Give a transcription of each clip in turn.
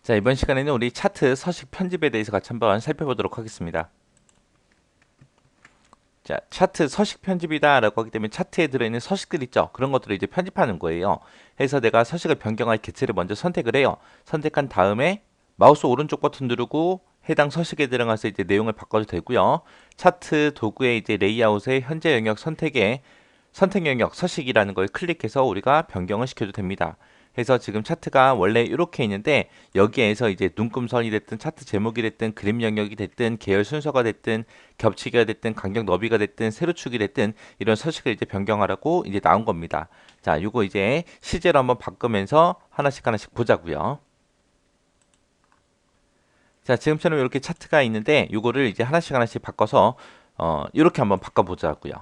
자, 이번 시간에는 우리 차트 서식 편집에 대해서 같이 한번 살펴보도록 하겠습니다. 자, 차트 서식 편집이다 라고 하기 때문에 차트에 들어있는 서식들 있죠. 그런 것들을 이제 편집하는 거예요. 해서 내가 서식을 변경할 개체를 먼저 선택을 해요. 선택한 다음에 마우스 오른쪽 버튼 누르고 해당 서식에 들어가서 이제 내용을 바꿔도 되고요. 차트 도구의 이제 레이아웃의 현재 영역 선택에 선택 영역 서식이라는 걸 클릭해서 우리가 변경을 시켜도 됩니다. 해서 지금 차트가 원래 이렇게 있는데 여기에서 이제 눈금선이 됐든 차트 제목이 됐든 그림 영역이 됐든 계열 순서가 됐든 겹치기가 됐든 간격 너비가 됐든 세로축이 됐든 이런 서식을 이제 변경하라고 이제 나온 겁니다. 자, 요거 이제 실제로 한번 바꾸면서 하나씩 하나씩 보자고요. 자, 지금처럼 이렇게 차트가 있는데 요거를 이제 하나씩 하나씩 바꿔서 이렇게 한번 바꿔보자고요.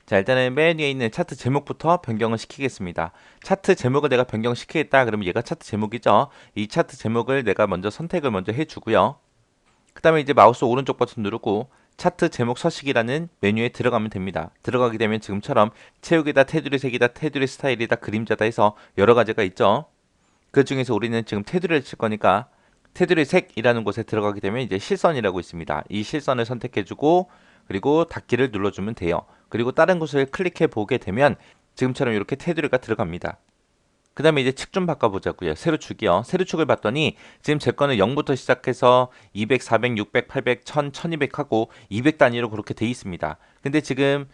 자, 일단은 맨 위에 있는 차트 제목부터 변경을 시키겠습니다. 차트 제목을 내가 변경시키겠다 그러면 얘가 차트 제목이죠. 이 차트 제목을 내가 먼저 선택을 먼저 해주고요. 그 다음에 이제 마우스 오른쪽 버튼 누르고 차트 제목 서식이라는 메뉴에 들어가면 됩니다. 들어가게 되면 지금처럼 채우기다, 테두리 색이다, 테두리 스타일이다, 그림자다 해서 여러 가지가 있죠. 그 중에서 우리는 지금 테두리를 칠 거니까 테두리 색이라는 곳에 들어가게 되면 이제 실선이라고 있습니다. 이 실선을 선택해주고 그리고 닫기를 눌러주면 돼요. 그리고 다른 곳을 클릭해 보게 되면 지금처럼 이렇게 테두리가 들어갑니다. 그 다음에 이제 측 좀 바꿔보자고요. 세로축이요. 세로축을 봤더니 지금 제 거는 0부터 시작해서 200, 400, 600, 800, 1000, 1200 하고 200 단위로 그렇게 돼 있습니다. 근데 지금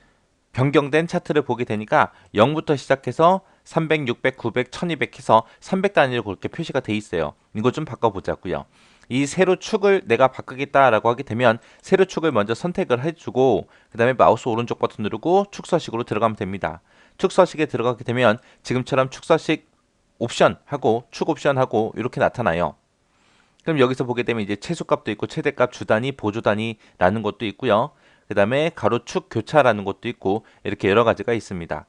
변경된 차트를 보게 되니까 0부터 시작해서 300, 600, 900, 1200 해서 300 단위로 그렇게 표시가 돼 있어요. 이거 좀 바꿔보자고요. 이 세로축을 내가 바꾸겠다라고 하게 되면 세로축을 먼저 선택을 해주고 그 다음에 마우스 오른쪽 버튼 누르고 축서식으로 들어가면 됩니다. 축서식에 들어가게 되면 지금처럼 축서식 옵션 하고 축 옵션 하고 이렇게 나타나요. 그럼 여기서 보게 되면 이제 최소값도 있고 최대값 주단위 보조단위라는 것도 있고요. 그 다음에 가로축 교차라는 것도 있고 이렇게 여러 가지가 있습니다.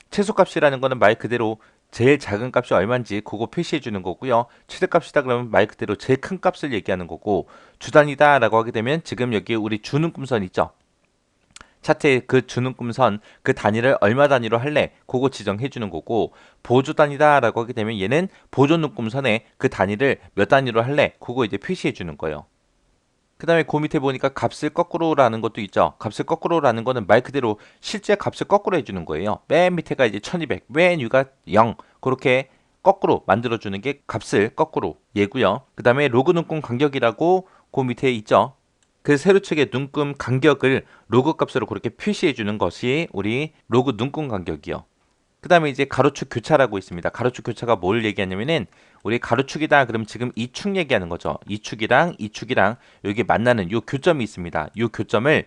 최소값이라는 거는 말 그대로 제일 작은 값이 얼마인지 그거 표시해 주는 거고요. 최대값이다 그러면 말 그대로 제일 큰 값을 얘기하는 거고 주단위다 라고 하게 되면 지금 여기 우리 주는 꿈선 있죠. 차트의 그 주는 꿈선 그 단위를 얼마 단위로 할래? 그거 지정해 주는 거고 보조 단위다 라고 하게 되면 얘는 보조 눈금선에 그 단위를 몇 단위로 할래? 그거 이제 표시해 주는 거예요. 그 다음에 그 밑에 보니까 값을 거꾸로라는 것도 있죠. 값을 거꾸로라는 거는 말 그대로 실제 값을 거꾸로 해주는 거예요. 맨 밑에가 이제 1200, 맨 위가 0 그렇게 거꾸로 만들어주는 게 값을 거꾸로 얘고요. 그 다음에 로그 눈금 간격이라고 그 밑에 있죠. 그 세로축의 눈금 간격을 로그 값으로 그렇게 표시해 주는 것이 우리 로그 눈금 간격이요. 그 다음에 이제 가로축 교차라고 있습니다. 가로축 교차가 뭘 얘기하냐면은 우리 가로축이다 그럼 지금 이 축 얘기하는 거죠. 이 축이랑 이 축이랑 여기 만나는 요 교점이 있습니다. 요 교점을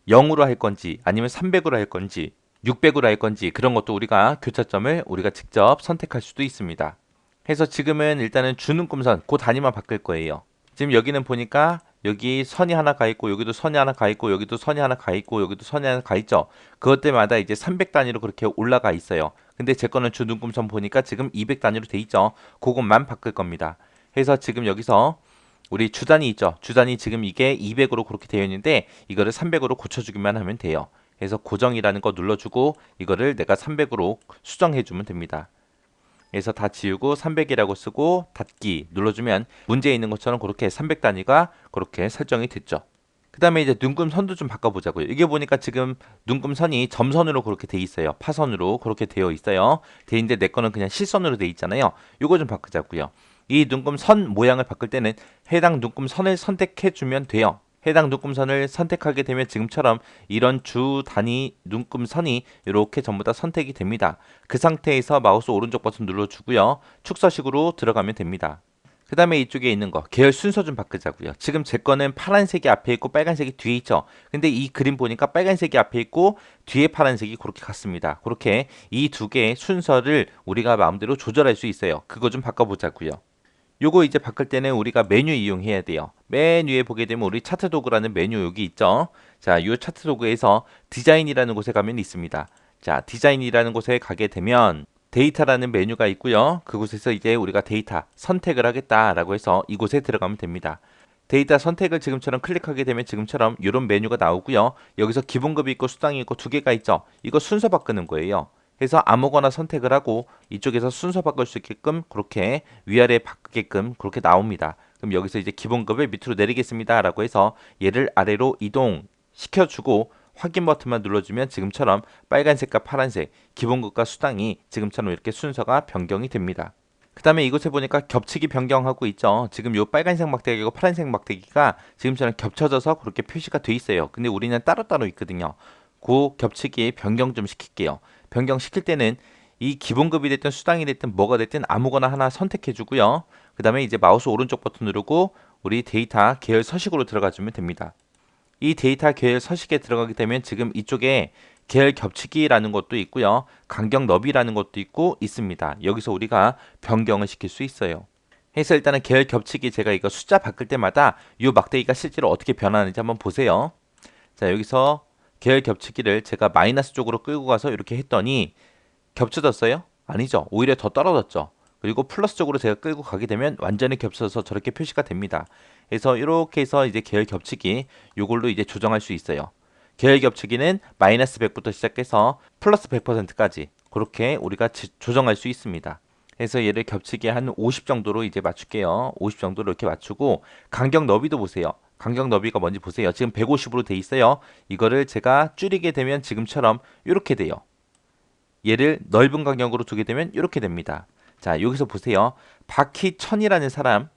0으로 할 건지 아니면 300으로 할 건지 600으로 할 건지 그런 것도 우리가 교차점을 우리가 직접 선택할 수도 있습니다. 해서 지금은 일단은 주는 꿈선 그 단위만 바꿀 거예요. 지금 여기는 보니까 여기 선이 하나 가 있고 여기도 선이 하나 가 있고 여기도 선이 하나 가 있고 여기도 선이 하나 가 있죠. 그것들마다 이제 300 단위로 그렇게 올라가 있어요. 근데 제 거는 주눈금선 보니까 지금 200 단위로 돼 있죠. 그것만 바꿀 겁니다. 해서 지금 여기서 우리 주단위 있죠. 주단위 지금 이게 200으로 그렇게 되어 있는데 이거를 300으로 고쳐주기만 하면 돼요. 그래서 고정이라는 거 눌러주고 이거를 내가 300으로 수정해 주면 됩니다. 그래서 다 지우고 300이라고 쓰고 닫기 눌러주면 문제 있는 것처럼 그렇게 300 단위가 그렇게 설정이 됐죠. 그 다음에 이제 눈금선도 좀 바꿔보자고요. 이게 보니까 지금 눈금선이 점선으로 그렇게 돼 있어요. 파선으로 그렇게 되어 있어요. 돼 있는데 내 거는 그냥 실선으로 돼 있잖아요. 요거 좀 바꾸자고요. 이 눈금선 모양을 바꿀 때는 해당 눈금선을 선택해 주면 돼요. 해당 눈금선을 선택하게 되면 지금처럼 이런 주 단위 눈금선이 이렇게 전부 다 선택이 됩니다. 그 상태에서 마우스 오른쪽 버튼 눌러주고요. 축서식으로 들어가면 됩니다. 그 다음에 이쪽에 있는 거 계열 순서 좀 바꾸자고요. 지금 제 거는 파란색이 앞에 있고 빨간색이 뒤에 있죠. 근데 이 그림 보니까 빨간색이 앞에 있고 뒤에 파란색이 그렇게 같습니다. 그렇게 이 두 개의 순서를 우리가 마음대로 조절할 수 있어요. 그거 좀 바꿔보자고요. 요거 이제 바꿀 때는 우리가 메뉴 이용해야 돼요. 맨 위에 보게 되면 우리 차트 도구라는 메뉴 여기 있죠. 자, 요 차트 도구에서 디자인이라는 곳에 가면 있습니다. 자, 디자인이라는 곳에 가게 되면 데이터라는 메뉴가 있고요. 그곳에서 이제 우리가 데이터 선택을 하겠다라고 해서 이곳에 들어가면 됩니다. 데이터 선택을 지금처럼 클릭하게 되면 지금처럼 이런 메뉴가 나오고요. 여기서 기본급이 있고 수당이 있고 두 개가 있죠. 이거 순서 바꾸는 거예요. 해서 아무거나 선택을 하고 이쪽에서 순서 바꿀 수 있게끔 그렇게 위아래 바꾸게끔 그렇게 나옵니다. 그럼 여기서 이제 기본급을 밑으로 내리겠습니다 라고 해서 얘를 아래로 이동시켜주고 확인 버튼만 눌러주면 지금처럼 빨간색과 파란색 기본급과 수당이 지금처럼 이렇게 순서가 변경이 됩니다. 그 다음에 이곳에 보니까 겹치기 변경하고 있죠. 지금 요 빨간색 막대기하고 파란색 막대기가 지금처럼 겹쳐져서 그렇게 표시가 돼 있어요. 근데 우리는 따로따로 있거든요. 그 겹치기 변경 좀 시킬게요. 변경시킬 때는 이 기본급이 됐든 수당이 됐든 뭐가 됐든 아무거나 하나 선택해 주고요. 그 다음에 이제 마우스 오른쪽 버튼 누르고 우리 데이터 계열 서식으로 들어가 주면 됩니다. 이 데이터 계열 서식에 들어가게 되면 지금 이쪽에 계열 겹치기라는 것도 있고요. 간격 너비라는 것도 있고 있습니다. 여기서 우리가 변경을 시킬 수 있어요. 해서 일단은 계열 겹치기 제가 이거 숫자 바꿀 때마다 이 막대기가 실제로 어떻게 변하는지 한번 보세요. 자, 여기서 계열 겹치기를 제가 마이너스 쪽으로 끌고 가서 이렇게 했더니 겹쳐졌어요? 아니죠. 오히려 더 떨어졌죠. 그리고 플러스 쪽으로 제가 끌고 가게 되면 완전히 겹쳐서 저렇게 표시가 됩니다. 그래서 이렇게 해서 이제 계열 겹치기 요걸로 이제 조정할 수 있어요. 계열 겹치기는 마이너스 100부터 시작해서 플러스 100%까지 그렇게 우리가 조정할 수 있습니다. 그래서 얘를 겹치기 한 50 정도로 이제 맞출게요. 50 정도로 이렇게 맞추고 간격 너비도 보세요. 간격 너비가 뭔지 보세요. 지금 150으로 돼 있어요. 이거를 제가 줄이게 되면 지금처럼 이렇게 돼요. 얘를 넓은 간격으로 두게 되면 이렇게 됩니다. 자, 여기서 보세요. 박희천이라는 사람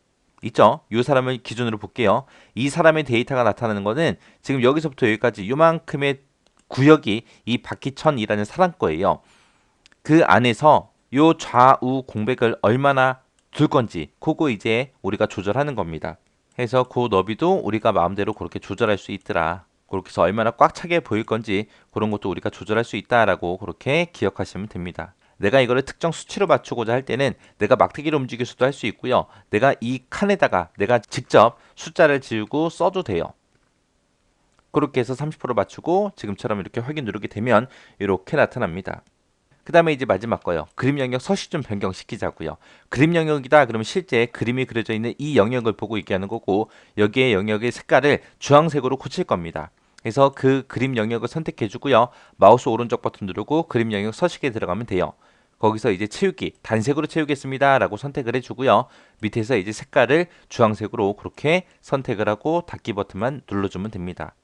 있죠? 이 사람을 기준으로 볼게요. 이 사람의 데이터가 나타나는 거는 지금 여기서부터 여기까지 요만큼의 구역이 이 박희천이라는 사람 거예요. 그 안에서 요 좌우 공백을 얼마나 둘 건지 그거 이제 우리가 조절하는 겁니다. 해서 그 너비도 우리가 마음대로 그렇게 조절할 수 있더라. 그렇게 해서 얼마나 꽉 차게 보일 건지 그런 것도 우리가 조절할 수 있다라고 그렇게 기억하시면 됩니다. 내가 이거를 특정 수치로 맞추고자 할 때는 내가 막대기를 움직여서도 할 수 있고요. 내가 이 칸에다가 내가 직접 숫자를 지우고 써도 돼요. 그렇게 해서 30% 맞추고 지금처럼 이렇게 확인 누르게 되면 이렇게 나타납니다. 그 다음에 이제 마지막 거요. 그림 영역 서식 좀 변경시키자고요. 그림 영역이다 그러면 실제 그림이 그려져 있는 이 영역을 보고 얘기하는 거고 여기에 영역의 색깔을 주황색으로 고칠 겁니다. 그래서 그 그림 영역을 선택해 주고요. 마우스 오른쪽 버튼 누르고 그림 영역 서식에 들어가면 돼요. 거기서 이제 채우기, 단색으로 채우겠습니다 라고 선택을 해주고요. 밑에서 이제 색깔을 주황색으로 그렇게 선택을 하고 닫기 버튼만 눌러주면 됩니다.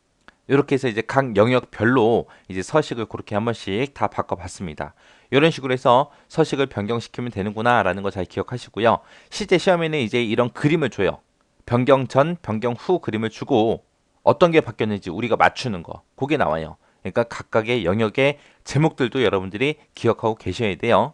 이렇게 해서 이제 각 영역별로 이제 서식을 그렇게 한 번씩 다 바꿔봤습니다. 이런 식으로 해서 서식을 변경시키면 되는구나 라는 거 잘 기억하시고요. 실제 시험에는 이제 이런 그림을 줘요. 변경 전, 변경 후 그림을 주고 어떤 게 바뀌었는지 우리가 맞추는 거. 그게 나와요. 그러니까 각각의 영역의 제목들도 여러분들이 기억하고 계셔야 돼요.